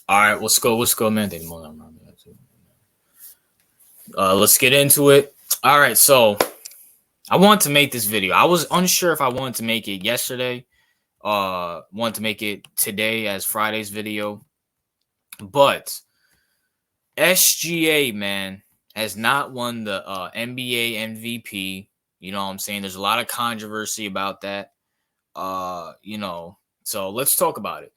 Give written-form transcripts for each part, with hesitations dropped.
All right, let's go. Let's go, man. Let's get into it. All right, so I want to make this video. I was unsure if I wanted to make it yesterday. Want to make it today as Friday's video, but SGA, man, has not won the NBA MVP. You know what I'm saying? There's a lot of controversy about that. So let's talk about it.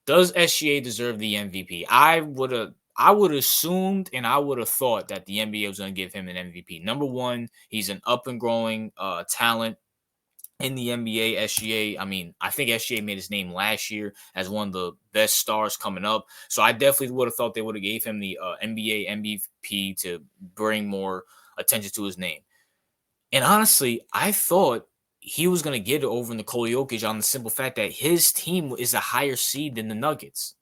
Does SGA deserve the MVP? I would assumed and I would have thought that the NBA was going to give him an MVP. Number one, he's an up and growing talent in the NBA. SGA, I mean, I think SGA made his name last year as one of the best stars coming up. So I definitely would have thought they would have gave him the NBA MVP to bring more attention to his name. And honestly, I thought he was going to get it over Nikola Jokic on the simple fact that his team is a higher seed than the Nuggets.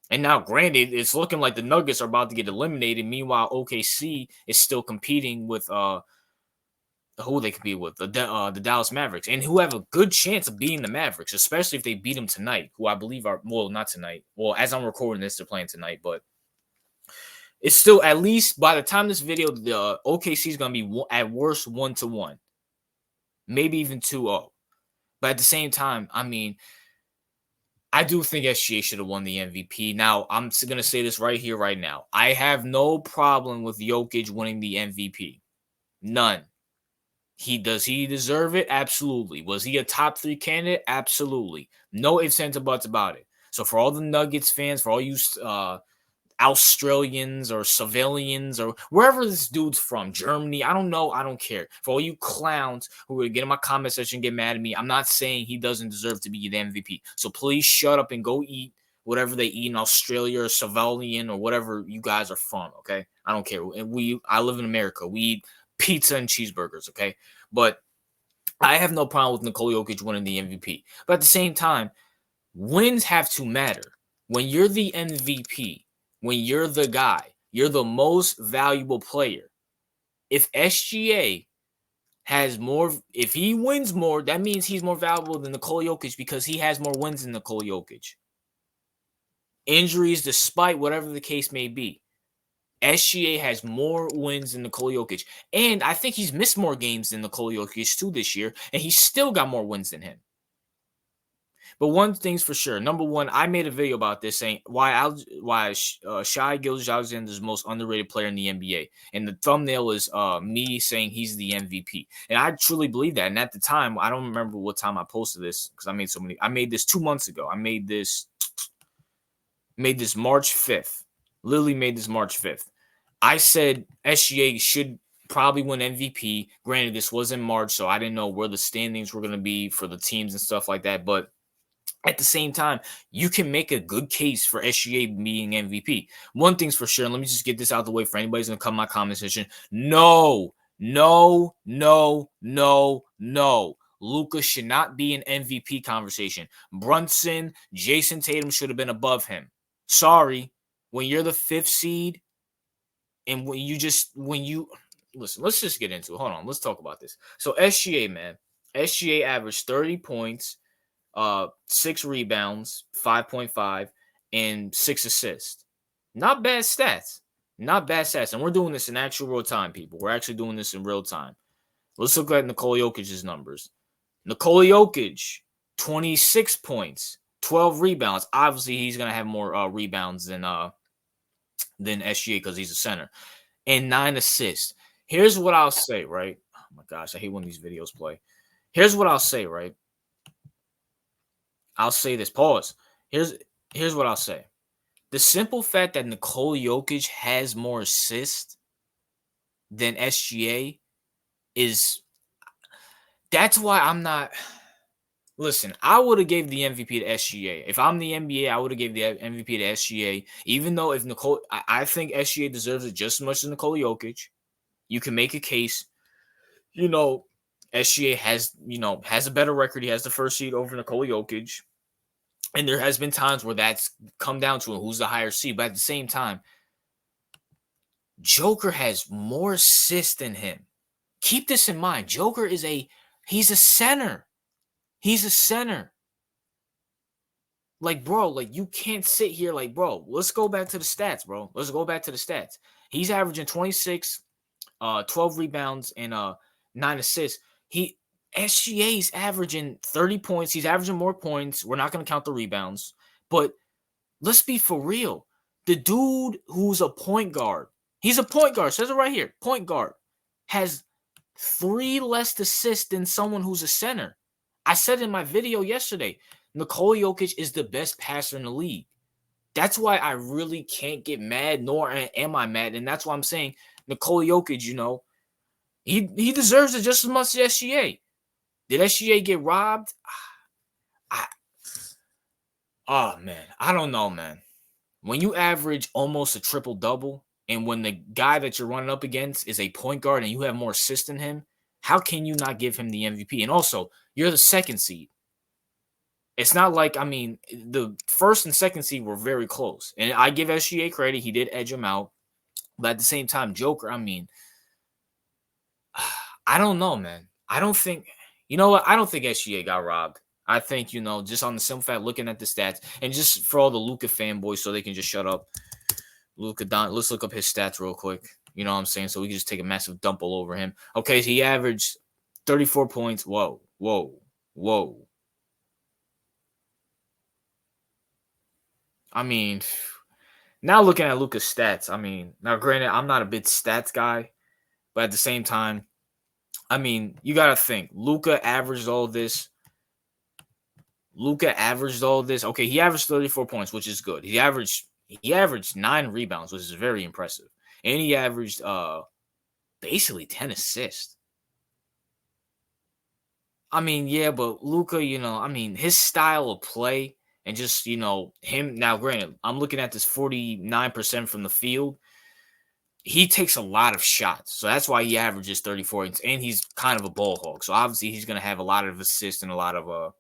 And now, granted, it's looking like the Nuggets are about to get eliminated. Meanwhile, OKC is still competing with who they compete with, the Dallas Mavericks, and who have a good chance of beating the Mavericks, especially if they beat them tonight, who I believe are, well, not tonight. Well, as I'm recording this, they're playing tonight, but it's still, at least by the time this video, the OKC is going to be at worst 1-1, maybe even 2-0. But at the same time, I mean, I do think SGA should have won the MVP. Now, I'm going to say this right here, right now. I have no problem with Jokic winning the MVP. None. Does he deserve it? Absolutely. Was he a top 3 candidate? Absolutely. No ifs, ands, or buts about it. So for all the Nuggets fans, for all you Australians or civilians or wherever this dude's from, Germany, I don't know, I don't care. For all you clowns who would get in my comment section and get mad at me, I'm not saying he doesn't deserve to be the MVP. So please shut up and go eat whatever they eat in Australia or civilian or whatever you guys are from, okay? I don't care. I live in America. We eat pizza and cheeseburgers, okay? But I have no problem with Nikola Jokic winning the MVP. But at the same time, wins have to matter. When you're the MVP, when you're the guy, you're the most valuable player. If SGA has more, if he wins more, that means he's more valuable than Nikola Jokic because he has more wins than Nikola Jokic. Injuries, despite whatever the case may be, SGA has more wins than Nikola Jokic. And I think he's missed more games than Nikola Jokic too this year, and he's still got more wins than him. But one thing's for sure. Number one, I made a video about this saying why Shai Gilgeous-Alexander is the most underrated player in the NBA. And the thumbnail is me saying he's the MVP. And I truly believe that. And at the time, I don't remember what time I posted this because I made so many. I made this 2 months ago. I made this March 5th. Literally made this March 5th. I said SGA should probably win MVP. Granted, this was in March, so I didn't know where the standings were going to be for the teams and stuff like that. But at the same time, you can make a good case for SGA being MVP. One thing's for sure, and let me just get this out of the way for anybody's going to come in my comment section. No. Luka should not be an MVP conversation. Brunson, Jason Tatum should have been above him. Sorry. When you're the 5th seed, and listen, let's just get into it. Hold on. Let's talk about this. So SGA, man. SGA averaged 30 points. 6 rebounds, 5.5, and 6 assists. Not bad stats. And we're doing this in actual real time, people. We're actually doing this in real time. Let's look at Nikola Jokic's numbers. Nikola Jokic, 26 points, 12 rebounds. Obviously, he's going to have more rebounds than SGA because he's a center. And 9 assists. Here's what I'll say, right? Oh, my gosh. I hate when these videos play. Here's what I'll say, right? I'll say this. Pause. Here's what I'll say. The simple fact that Nikola Jokic has more assists than SGA that's why I'm not. Listen, I would have gave the MVP to SGA. If I'm the NBA, I would have gave the MVP to SGA. Even though I think SGA deserves it just as much as Nikola Jokic. You can make a case. SGA has a better record. He has the 1st seed over Nikola Jokic. And there has been times where that's come down to who's the higher seed. But at the same time, Joker has more assists than him. Keep this in mind. Joker he's a center. He's a center. Like, bro, like you can't sit here like, bro, let's go back to the stats, bro. Let's go back to the stats. He's averaging 26, 12 rebounds and 9 assists. SGA's averaging 30 points. He's averaging more points. We're not going to count the rebounds. But let's be for real. The dude who's a point guard, he's a point guard, says it right here, point guard, has 3 less assists than someone who's a center. I said in my video yesterday, Nikola Jokic is the best passer in the league. That's why I really can't get mad, nor am I mad. And that's why I'm saying Nikola Jokic, he deserves it just as much as SGA. Did SGA get robbed? Oh, man. I don't know, man. When you average almost a triple-double, and when the guy that you're running up against is a point guard and you have more assists than him, how can you not give him the MVP? And also, you're the second seed. It's not like, the first and second seed were very close. And I give SGA credit. He did edge him out. But at the same time, Joker, I don't know, man. I don't think, you know what? I don't think SGA got robbed. I think, just on the simple fact, looking at the stats, and just for all the Luka fanboys so they can just shut up. Let's look up his stats real quick. You know what I'm saying? So we can just take a massive dump all over him. Okay, so he averaged 34 points. Whoa. Now looking at Luka's stats, now granted, I'm not a big stats guy, but at the same time, you got to think. Luka averaged all this. Okay, he averaged 34 points, which is good. He averaged 9 rebounds, which is very impressive. And he averaged basically 10 assists. Yeah, but Luka, his style of play and just, him. Now, granted, I'm looking at this 49% from the field. He takes a lot of shots. So that's why he averages 34. And he's kind of a ball hog. So obviously he's going to have a lot of assists and a lot of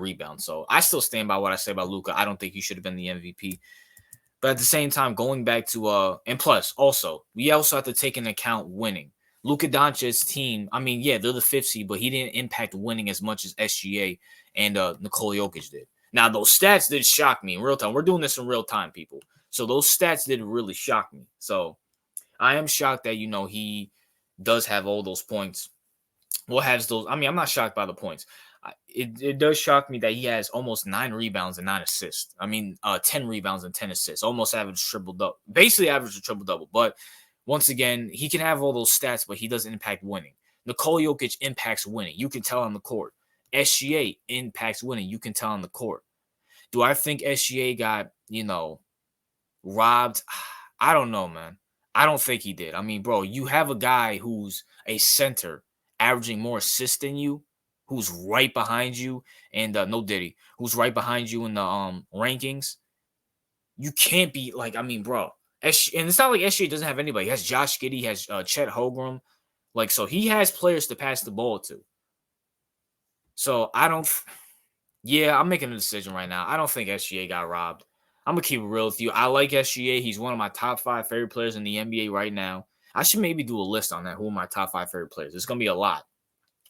rebounds. So I still stand by what I say about Luka. I don't think he should have been the MVP. But at the same time, going back to and plus also, we also have to take into account winning. Lukadoncic's team, they're the 5th seed, but he didn't impact winning as much as SGA and Nikola Jokic did. Now, those stats did shock me in real time. We're doing this in real time, people. So those stats did really shock me. So I am shocked that, he does have all those points. Well, has those. I'm not shocked by the points. It does shock me that he has almost 9 rebounds and 9 assists. 10 rebounds and 10 assists. Almost average triple-double. Basically average a triple-double. But once again, he can have all those stats, but he doesn't impact winning. Nikola Jokic impacts winning. You can tell on the court. SGA impacts winning. You can tell on the court. Do I think SGA got, robbed? I don't know, man. I don't think he did. Bro, you have a guy who's a center averaging more assists than you, who's right behind you, and who's right behind you in the rankings. You can't be like, bro. And it's not like SGA doesn't have anybody. He has Josh Giddey, he has Chet Holmgren. So he has players to pass the ball to. So I'm making a decision right now. I don't think SGA got robbed. I'm going to keep it real with you. I like SGA. He's one of my top 5 favorite players in the NBA right now. I should maybe do a list on that. Who are my top 5 favorite players? It's going to be a lot.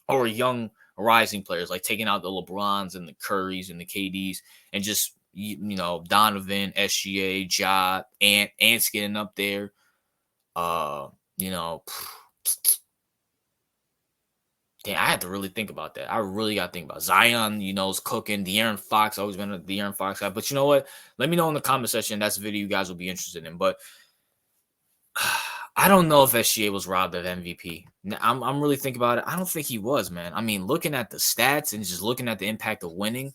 Or young rising players, like taking out the LeBrons and the Currys and the KDs and just, Donovan, SGA, Ja, Ant's getting up there. Damn, I had to really think about that. I really got to think about Zion, is cooking. De'Aaron Fox, always been a De'Aaron Fox guy. But you know what? Let me know in the comment section. That's a video you guys will be interested in. But I don't know if SGA was robbed of MVP. I'm really thinking about it. I don't think he was, man. Looking at the stats and just looking at the impact of winning,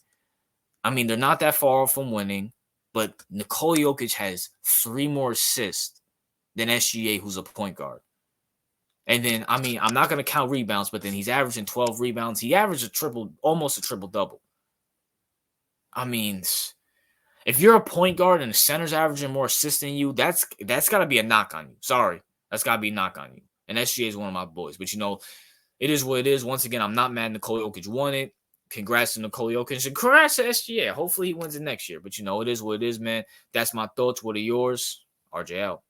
they're not that far off from winning. But Nikola Jokic has 3 more assists than SGA, who's a point guard. And then, I'm not going to count rebounds, but then he's averaging 12 rebounds. He averaged almost a triple-double. If you're a point guard and the center's averaging more assists than you, that's got to be a knock on you. Sorry. That's got to be a knock on you. And SGA is one of my boys. But, it is what it is. Once again, I'm not mad Nikola Jokic won it. Congrats to Nikola Jokic. And congrats to SGA. Hopefully he wins it next year. But, it is what it is, man. That's my thoughts. What are yours? RJ out.